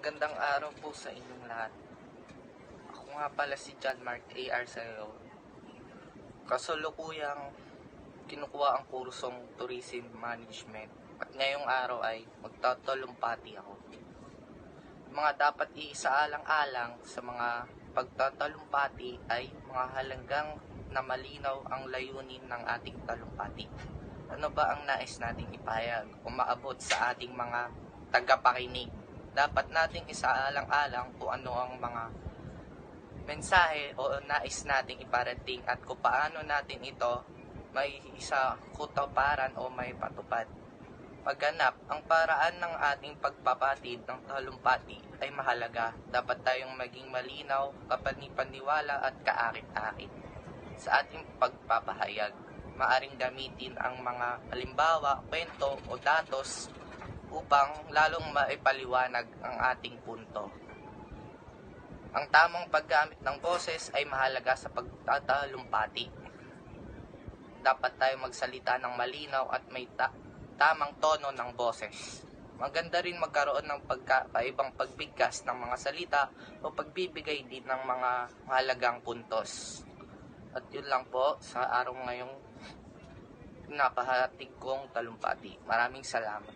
Magandang araw po sa inyong lahat. Ako nga pala si John Mark A.R. Sayo. Kasalukuyang kinukuha ang kursong Tourism Management at ngayong araw ay magtatalumpati ako. Mga dapat iisaalang-alang sa mga pagtatalumpati ay mga halagang na malinaw ang layunin ng ating talumpati. Ano ba ang nais nating ipahayag o maabot sa ating mga tagapakinig? Dapat nating isaalang-alang kung ano ang mga mensahe o nais nating iparating at kung paano natin ito may isa katuparan o may patupad. Pagganap, ang paraan ng ating pagpapatid ng talumpati ay mahalaga. Dapat tayong maging malinaw, kapani-paniwala at kaakit-akit sa ating pagpapahayag. Maaring gamitin ang mga halimbawa, kwento o datos upang lalong maipaliwanag ang ating punto. Ang tamang paggamit ng boses ay mahalaga sa pagtatalumpati. Dapat tayo magsalita ng malinaw at may tamang tono ng boses. Maganda rin magkaroon ng pagkakaibang pagbigkas ng mga salita o pagbibigay din ng mga mahalagang puntos. At yun lang po sa araw ngayong napahatig kong talumpati. Maraming salamat.